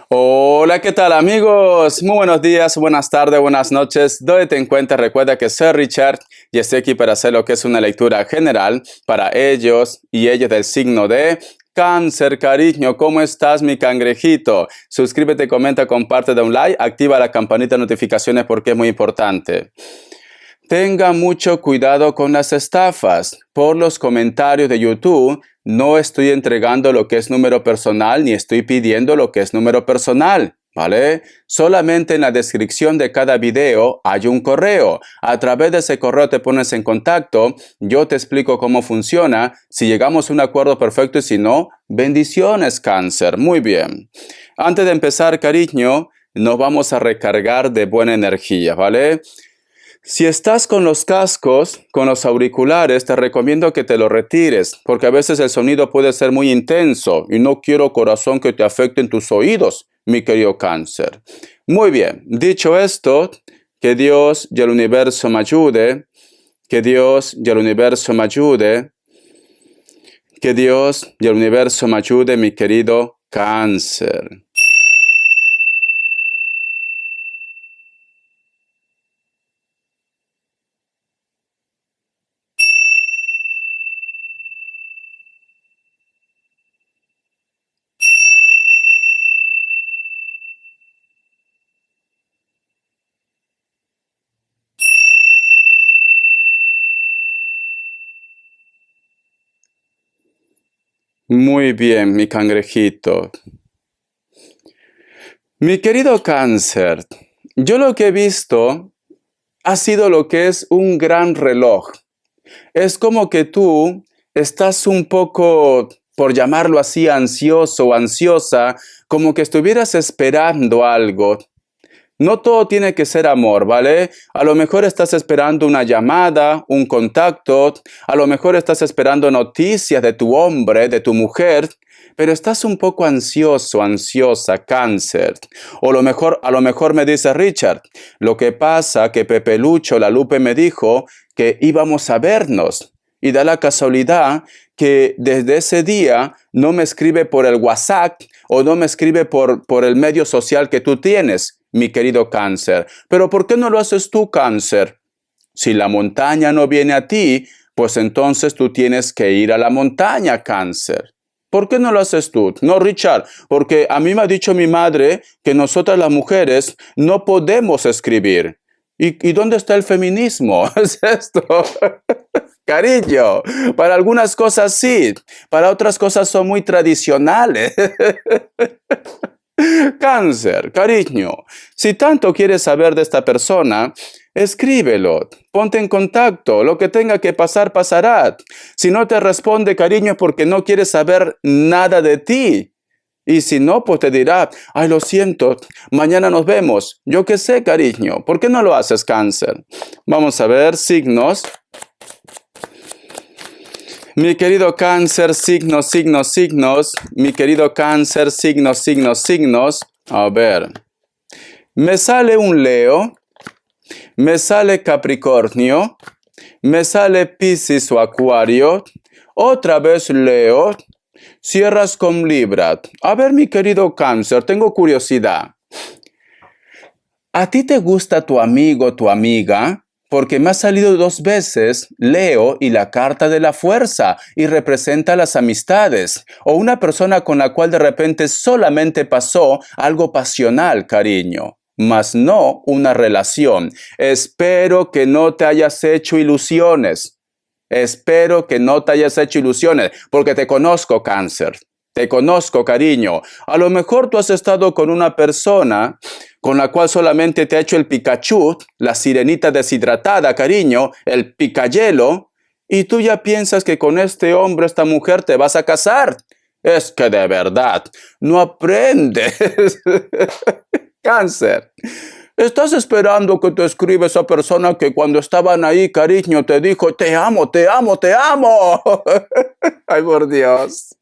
Hola, ¿qué tal amigos? Muy buenos días, buenas tardes, buenas noches. ¿Dónde te encuentras? Recuerda que soy Richard y estoy aquí para hacer lo que es una lectura general para ellos y ellas del signo de Cáncer. Cariño, ¿cómo estás, mi cangrejito? Suscríbete, comenta, comparte, da un like, activa la campanita de notificaciones porque es muy importante. Tenga mucho cuidado con las estafas. Por los comentarios de YouTube, no estoy entregando lo que es número personal ni estoy pidiendo lo que es número personal, ¿vale? Solamente en la descripción de cada video hay un correo. A través de ese correo te pones en contacto, yo te explico cómo funciona, si llegamos a un acuerdo perfecto y si no, bendiciones, Cáncer. Muy bien. Antes de empezar, cariño, nos vamos a recargar de buena energía, ¿vale? Si estás con los cascos, con los auriculares, te recomiendo que te los retires, porque a veces el sonido puede ser muy intenso y no quiero, corazón, que te afecten tus oídos, mi querido Cáncer. Muy bien, dicho esto, que Dios y el universo me ayude, que Dios y el universo me ayude, que Dios y el universo me ayude, mi querido Cáncer. Muy bien, mi cangrejito. Mi querido Cáncer, yo lo que he visto ha sido lo que es un gran reloj. Es como que tú estás un poco, por llamarlo así, ansioso o ansiosa, como que estuvieras esperando algo. No todo tiene que ser amor, ¿vale? A lo mejor estás esperando una llamada, un contacto, a lo mejor estás esperando noticias de tu hombre, de tu mujer, pero estás un poco ansioso, ansiosa, Cáncer. O a lo mejor me dice Richard, lo que pasa que Pepe Lucho, la Lupe me dijo que íbamos a vernos. Y da la casualidad que desde ese día no me escribe por el WhatsApp o no me escribe por el medio social que tú tienes, mi querido Cáncer. Pero ¿por qué no lo haces tú, Cáncer? Si la montaña no viene a ti, pues entonces tú tienes que ir a la montaña, Cáncer. ¿Por qué no lo haces tú? No, Richard, porque a mí me ha dicho mi madre que nosotras las mujeres no podemos escribir. ¿Y dónde está el feminismo? ¿Es esto? Cariño, para algunas cosas sí, para otras cosas son muy tradicionales. Cáncer, cariño, si tanto quieres saber de esta persona, escríbelo, ponte en contacto, lo que tenga que pasar, pasará. Si no te responde, cariño, es porque no quiere saber nada de ti. Y si no, pues te dirá, ay, lo siento, mañana nos vemos. Yo qué sé, cariño, ¿por qué no lo haces, Cáncer? Vamos a ver, signos. Mi querido Cáncer, signos, signos, signos. Mi querido Cáncer, signos, signos, signos. A ver. Me sale un Leo. Me sale Capricornio. Me sale Piscis o Acuario. Otra vez Leo. Cierras con Libra. A ver, mi querido Cáncer, tengo curiosidad. ¿A ti te gusta tu amigo, tu amiga? Porque me ha salido 2 veces Leo y la carta de la fuerza y representa las amistades o una persona con la cual de repente solamente pasó algo pasional, cariño, mas no una relación. Espero que no te hayas hecho ilusiones. Espero que no te hayas hecho ilusiones porque te conozco, Cáncer. Te conozco, cariño. A lo mejor tú has estado con una persona con la cual solamente te ha hecho el Pikachu, la sirenita deshidratada, cariño, el picayelo, y tú ya piensas que con este hombre, esta mujer, te vas a casar. Es que de verdad, no aprendes. Cáncer. Estás esperando que te escriba esa persona que cuando estaban ahí, cariño, te dijo, te amo, te amo, te amo. Ay, por Dios.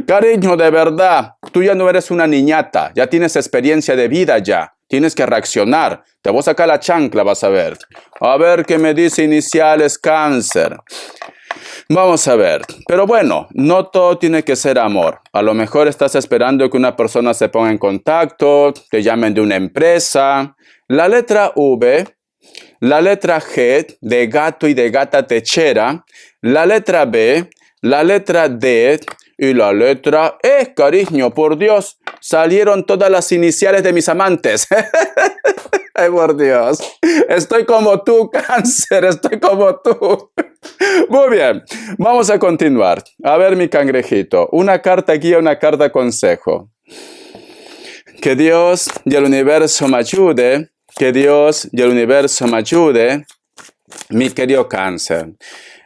Cariño, de verdad, tú ya no eres una niñata, ya tienes experiencia de vida ya, tienes que reaccionar, te voy a sacar la chancla, vas a ver. A ver qué me dice iniciales, Cáncer. Vamos a ver, pero bueno, no todo tiene que ser amor. A lo mejor estás esperando que una persona se ponga en contacto, te llamen de una empresa. La letra V, la letra G de gato y de gata techera, la letra B, la letra D y la letra E, cariño, por Dios, salieron todas las iniciales de mis amantes. Ay, por Dios, estoy como tú, Cáncer, estoy como tú. Muy bien, vamos a continuar. A ver, mi cangrejito, una carta guía, una carta consejo. Que Dios y el universo me ayude, que Dios y el universo me ayude, mi querido Cáncer.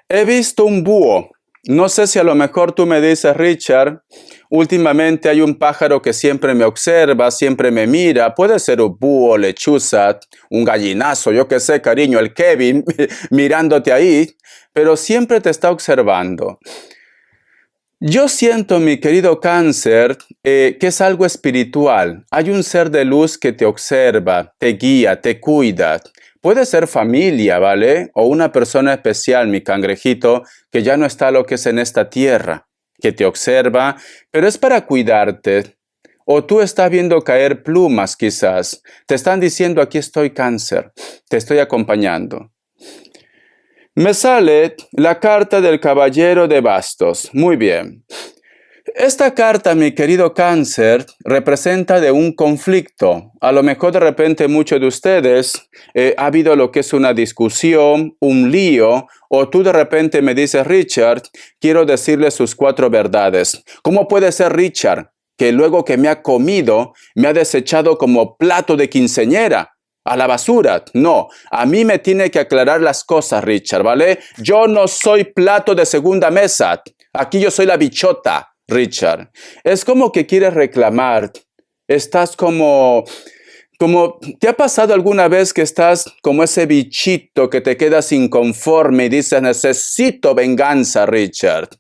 He visto un búho. No sé si a lo mejor tú me dices, Richard, últimamente hay un pájaro que siempre me observa, siempre me mira. Puede ser un búho, lechuza, un gallinazo, yo qué sé, cariño, el Kevin, mirándote ahí, pero siempre te está observando. Yo siento, mi querido Cáncer, que es algo espiritual. Hay un ser de luz que te observa, te guía, te cuida. Puede ser familia, ¿vale? O una persona especial, mi cangrejito, que ya no está lo que es en esta tierra, que te observa, pero es para cuidarte. O tú estás viendo caer plumas, quizás. Te están diciendo, aquí estoy, Cáncer, te estoy acompañando. Me sale la carta del Caballero de Bastos. Muy bien. Esta carta, mi querido Cáncer, representa de un conflicto. A lo mejor de repente muchos de ustedes ha habido lo que es una discusión, un lío, o tú de repente me dices, Richard, quiero decirle sus 4 verdades. ¿Cómo puede ser, Richard, que luego que me ha comido, me ha desechado como plato de quinceañera? A la basura. No, a mí me tiene que aclarar las cosas, Richard, ¿vale? Yo no soy plato de segunda mesa. Aquí yo soy la bichota, Richard. Es como que quieres reclamar. Estás como... ¿te ha pasado alguna vez que estás como ese bichito que te quedas inconforme y dices, necesito venganza, Richard?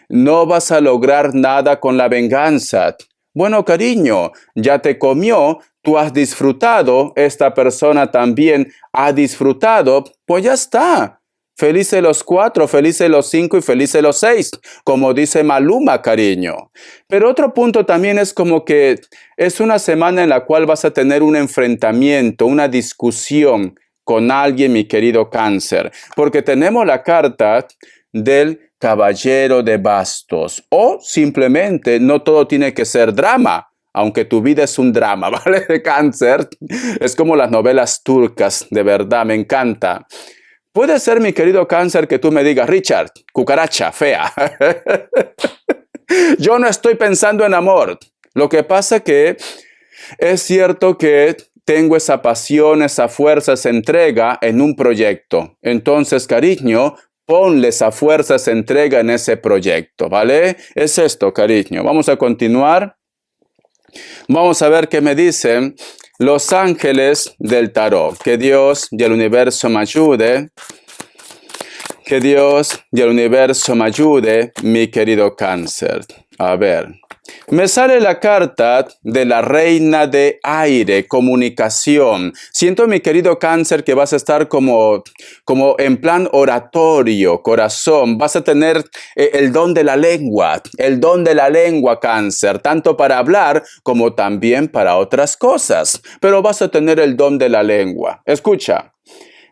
No vas a lograr nada con la venganza. Bueno, cariño, ya te comió, tú has disfrutado, esta persona también ha disfrutado, pues ya está. Felices los 4, felices los 5 y felices los 6, como dice Maluma, cariño. Pero otro punto también es como que es una semana en la cual vas a tener un enfrentamiento, una discusión con alguien, mi querido Cáncer, porque tenemos la carta del Caballero de Bastos. O simplemente no todo tiene que ser drama, aunque tu vida es un drama, ¿vale? De Cáncer. Es como las novelas turcas, de verdad, me encanta. Puede ser, mi querido Cáncer, que tú me digas, Richard, cucaracha, fea. Yo no estoy pensando en amor. Lo que pasa que es cierto que tengo esa pasión, esa fuerza, esa entrega en un proyecto. Entonces, cariño, ponle esa fuerza, esa entrega en ese proyecto, ¿vale? Es esto, cariño. Vamos a continuar. Vamos a ver qué me dicen los ángeles del tarot. Que Dios y el universo me ayude. Que Dios y el universo me ayude, mi querido Cáncer. A ver. Me sale la carta de la reina de aire, comunicación. Siento, mi querido Cáncer, que vas a estar como en plan oratorio, corazón. Vas a tener el don de la lengua, Cáncer, tanto para hablar como también para otras cosas. Pero vas a tener el don de la lengua. Escucha.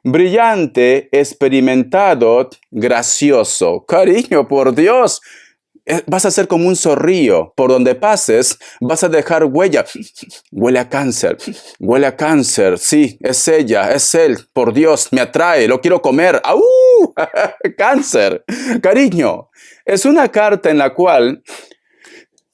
Brillante, experimentado, gracioso. Cariño, por Dios. Vas a ser como un zorrillo. Por donde pases, vas a dejar huella. Huele a Cáncer. Huele a Cáncer. Sí, es ella, es él. Por Dios, me atrae. Lo quiero comer. ¡Au! Cáncer. Cariño, es una carta en la cual,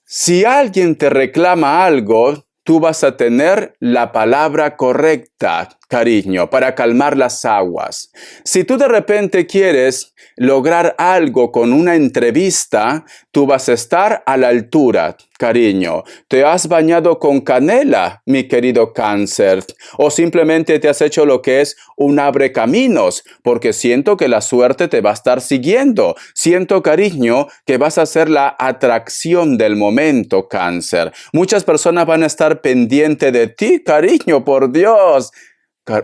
si alguien te reclama algo, tú vas a tener la palabra correcta, cariño, para calmar las aguas. Si tú de repente quieres lograr algo con una entrevista, tú vas a estar a la altura, cariño. ¿Te has bañado con canela, mi querido Cáncer? ¿O simplemente te has hecho lo que es un abrecaminos? Porque siento que la suerte te va a estar siguiendo. Siento, cariño, que vas a ser la atracción del momento, Cáncer. Muchas personas van a estar pendientes de ti, cariño, por Dios.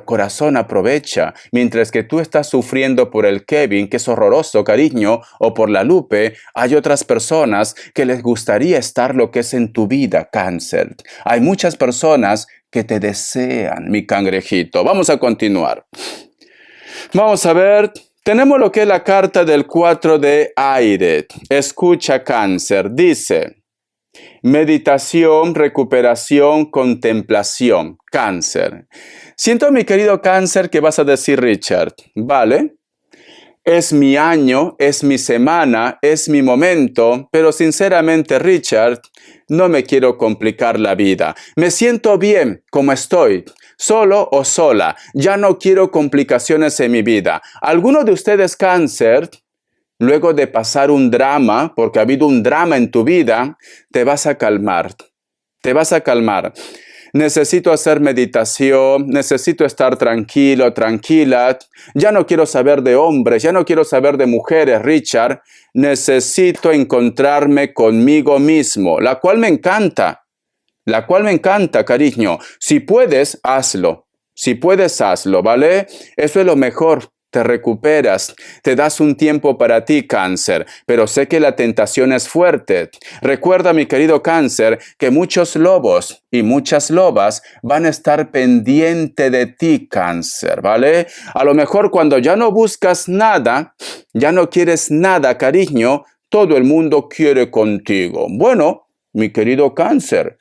Corazón, aprovecha. Mientras que tú estás sufriendo por el Kevin, que es horroroso, cariño, o por la Lupe, hay otras personas que les gustaría estar lo que es en tu vida, Cáncer. Hay muchas personas que te desean, mi cangrejito. Vamos a continuar. Vamos a ver. Tenemos lo que es la carta del 4 de aire. Escucha, Cáncer. Dice: meditación, recuperación, contemplación. Cáncer. Siento, mi querido Cáncer, que vas a decir, Richard, vale, es mi año, es mi semana, es mi momento, pero sinceramente, Richard, no me quiero complicar la vida. Me siento bien como estoy, solo o sola. Ya no quiero complicaciones en mi vida. ¿Alguno de ustedes, Cáncer, luego de pasar un drama, porque ha habido un drama en tu vida, te vas a calmar? Te vas a calmar. Necesito hacer meditación, necesito estar tranquilo, tranquila. Ya no quiero saber de hombres, ya no quiero saber de mujeres, Richard. Necesito encontrarme conmigo mismo, la cual me encanta. La cual me encanta, cariño. Si puedes, hazlo. Si puedes, hazlo, ¿vale? Eso es lo mejor. Te recuperas, te das un tiempo para ti, Cáncer, pero sé que la tentación es fuerte. Recuerda, mi querido Cáncer, que muchos lobos y muchas lobas van a estar pendiente de ti, Cáncer, ¿vale? A lo mejor cuando ya no buscas nada, ya no quieres nada, cariño, todo el mundo quiere contigo. Bueno, mi querido Cáncer,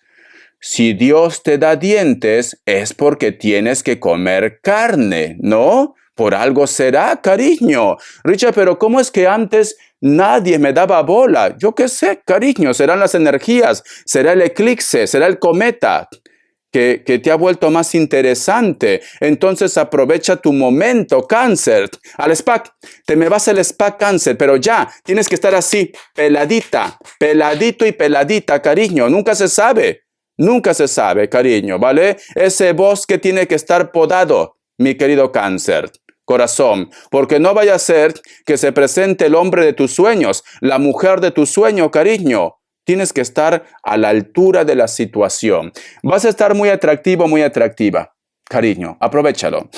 si Dios te da dientes, es porque tienes que comer carne, ¿no? Por algo será, cariño. Richard, pero ¿cómo es que antes nadie me daba bola? Yo qué sé, cariño, serán las energías, será el eclipse, será el cometa que te ha vuelto más interesante. Entonces aprovecha tu momento, Cáncer. Al spa, te me vas al spa, Cáncer, pero ya, tienes que estar así, peladita, peladito y peladita, cariño, nunca se sabe. Nunca se sabe, cariño, ¿vale? Ese bosque tiene que estar podado, mi querido Cáncer. Corazón, porque no vaya a ser que se presente el hombre de tus sueños, la mujer de tu sueño, cariño. Tienes que estar a la altura de la situación. Vas a estar muy atractivo, muy atractiva. Cariño, aprovéchalo.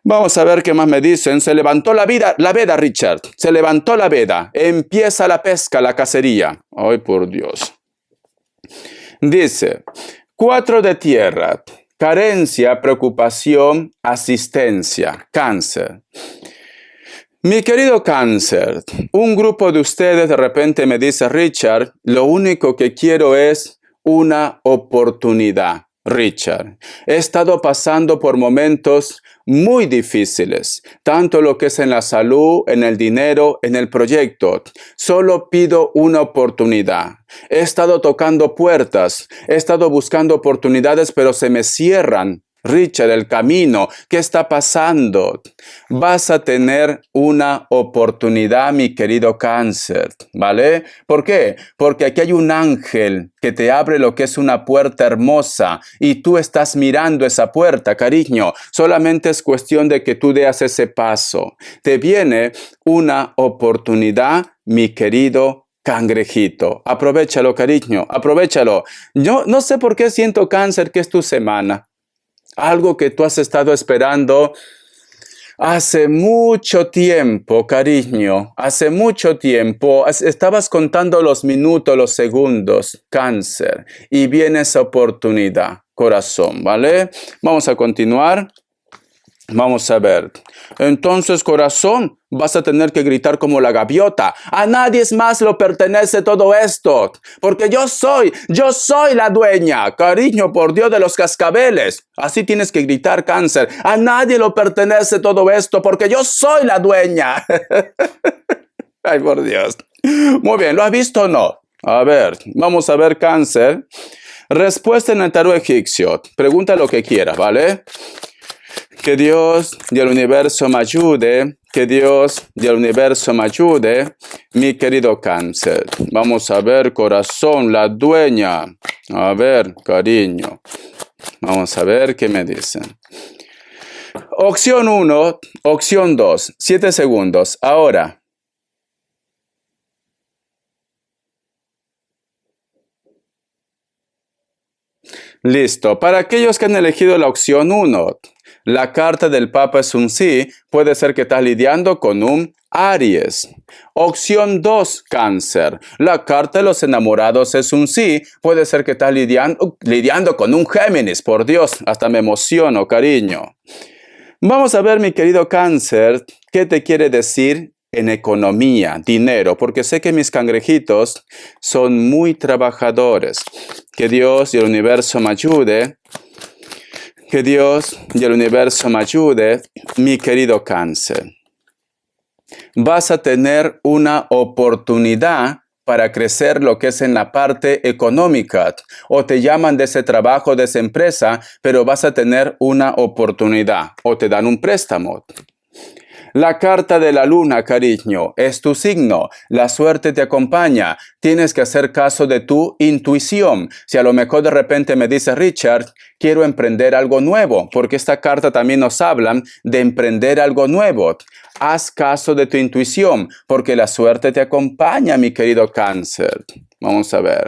Vamos a ver qué más me dicen. Se levantó la veda, Richard. Se levantó la veda. Empieza la pesca, la cacería. Ay, por Dios. Dice, 4 de tierra, carencia, preocupación, asistencia, Cáncer. Mi querido Cáncer, un grupo de ustedes de repente me dice, Richard, lo único que quiero es una oportunidad. Richard, he estado pasando por momentos muy difíciles, tanto lo que es en la salud, en el dinero, en el proyecto. Solo pido una oportunidad. He estado tocando puertas, he estado buscando oportunidades, pero se me cierran. Richard, el camino, ¿qué está pasando? Vas a tener una oportunidad, mi querido Cáncer, ¿vale? ¿Por qué? Porque aquí hay un ángel que te abre lo que es una puerta hermosa y tú estás mirando esa puerta, cariño. Solamente es cuestión de que tú des ese paso. Te viene una oportunidad, mi querido cangrejito. Aprovéchalo, cariño, aprovéchalo. Yo no sé por qué siento, Cáncer, que es tu semana. Algo que tú has estado esperando hace mucho tiempo, cariño. Hace mucho tiempo. Estabas contando los minutos, los segundos, Cáncer. Y viene esa oportunidad, corazón, ¿vale? Vamos a continuar. Vamos a ver. Entonces, corazón, vas a tener que gritar como la gaviota. A nadie más le pertenece todo esto, porque yo soy la dueña. Cariño, por Dios de los cascabeles. Así tienes que gritar, Cáncer. A nadie le pertenece todo esto, porque yo soy la dueña. Ay, por Dios. Muy bien, ¿lo has visto o no? A ver, vamos a ver, Cáncer. Respuesta en el tarot egipcio. Pregunta lo que quieras, ¿vale? Que Dios y el universo me ayude, que Dios y el universo me ayude, mi querido Cáncer. Vamos a ver, corazón, la dueña. A ver, cariño. Vamos a ver qué me dicen. Opción 1, opción 2, 7 segundos. Ahora. Listo. Para aquellos que han elegido la opción 1, La carta del Papa es un sí. Puede ser que estás lidiando con un Aries. Opción 2, Cáncer. La carta de los enamorados es un sí. Puede ser que estás lidiando con un Géminis. Por Dios, hasta me emociono, cariño. Vamos a ver, mi querido Cáncer, qué te quiere decir en economía, dinero, porque sé que mis cangrejitos son muy trabajadores. Que Dios y el universo me ayude. Que Dios y el universo me ayude, mi querido Cáncer. Vas a tener una oportunidad para crecer lo que es en la parte económica, o te llaman de ese trabajo, de esa empresa, pero vas a tener una oportunidad, o te dan un préstamo. La carta de la luna, cariño, es tu signo. La suerte te acompaña. Tienes que hacer caso de tu intuición. Si a lo mejor de repente me dice Richard, quiero emprender algo nuevo, porque esta carta también nos habla de emprender algo nuevo. Haz caso de tu intuición, porque la suerte te acompaña, mi querido Cáncer. Vamos a ver.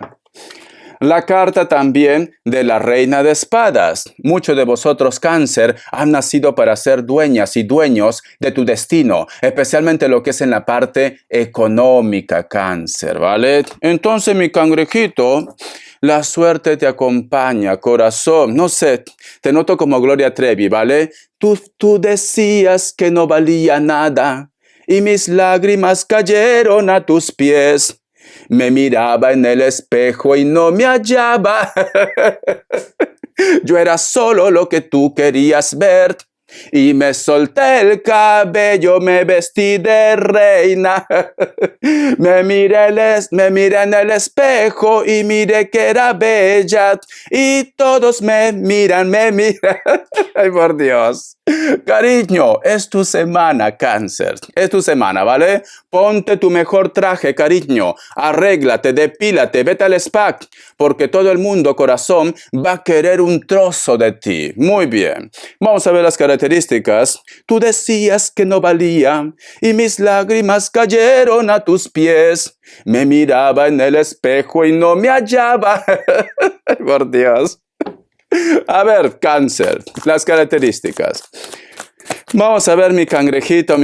La carta también de la reina de espadas. Muchos de vosotros, Cáncer, han nacido para ser dueñas y dueños de tu destino, especialmente lo que es en la parte económica, Cáncer, ¿vale? Entonces, mi cangrejito, la suerte te acompaña, corazón. No sé, te noto como Gloria Trevi, ¿vale? Tú decías que no valía nada y mis lágrimas cayeron a tus pies. Me miraba en el espejo y no me hallaba. Yo era solo lo que tú querías ver. Y me solté el cabello, me vestí de reina. Me miré en el espejo y miré que era bella. Y todos me miran. Ay, por Dios. Cariño, es tu semana, Cáncer. Es tu semana, ¿vale? Ponte tu mejor traje, cariño. Arréglate, depílate, vete al spa. Porque todo el mundo, corazón, va a querer un trozo de ti. Muy bien. Vamos a ver las características. Tú decías que no valía y mis lágrimas cayeron a tus pies. Me miraba en el espejo y no me hallaba. Por Dios. A ver, Cáncer, las características. Vamos a ver, mi cangrejito,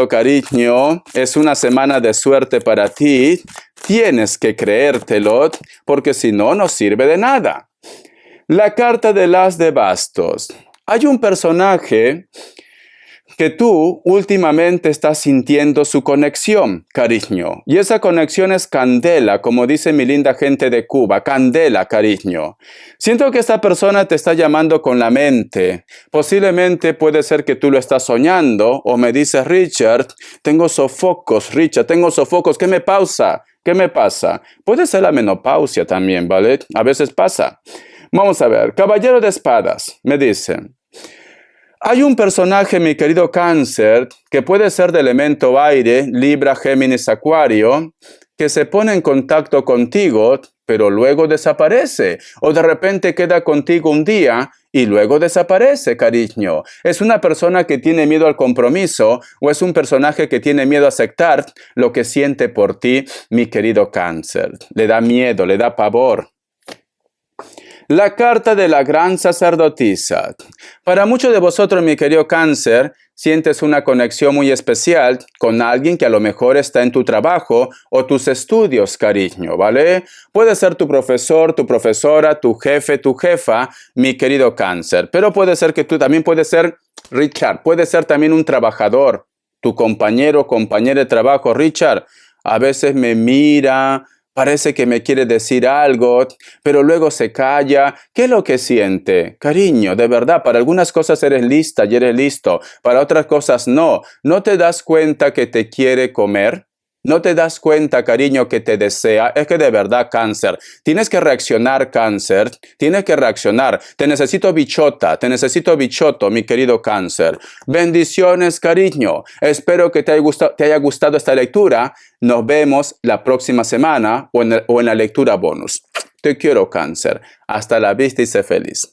cariño. Es una semana de suerte para ti. Tienes que creértelo, porque si no, no sirve de nada. La carta del as de bastos. Hay un personaje que tú últimamente estás sintiendo su conexión, cariño. Y esa conexión es candela, como dice mi linda gente de Cuba, candela, cariño. Siento que esta persona te está llamando con la mente. Posiblemente puede ser que tú lo estás soñando, o me dices, Richard, tengo sofocos, ¿qué me pasa? ¿Qué me pasa? Puede ser la menopausia también, ¿vale? A veces pasa. Vamos a ver, caballero de espadas, me dicen. Hay un personaje, mi querido Cáncer, que puede ser de elemento aire, Libra, Géminis, Acuario, que se pone en contacto contigo, pero luego desaparece. O de repente queda contigo un día y luego desaparece, cariño. ¿Es una persona que tiene miedo al compromiso o es un personaje que tiene miedo a aceptar lo que siente por ti, mi querido Cáncer? Le da miedo, le da pavor. La carta de la gran sacerdotisa. Para muchos de vosotros, mi querido Cáncer, sientes una conexión muy especial con alguien que a lo mejor está en tu trabajo o tus estudios, cariño, ¿vale? Puede ser tu profesor, tu profesora, tu jefe, tu jefa, mi querido Cáncer. Pero puede ser que tú también puedes ser, Richard, puede ser también un trabajador, tu compañero, compañera de trabajo. Richard, a veces me mira, parece que me quiere decir algo, pero luego se calla. ¿Qué es lo que siente? Cariño, de verdad, para algunas cosas eres lista y eres listo, para otras cosas no. ¿No te das cuenta que te quiere comer? ¿No te das cuenta, cariño, que te desea? Es que de verdad, Cáncer, tienes que reaccionar, Cáncer, tienes que reaccionar. Te necesito bichota, te necesito bichoto, mi querido Cáncer. Bendiciones, cariño. Espero que te haya gustado esta lectura. Nos vemos la próxima semana o en la lectura bonus. Te quiero, Cáncer. Hasta la vista y sé feliz.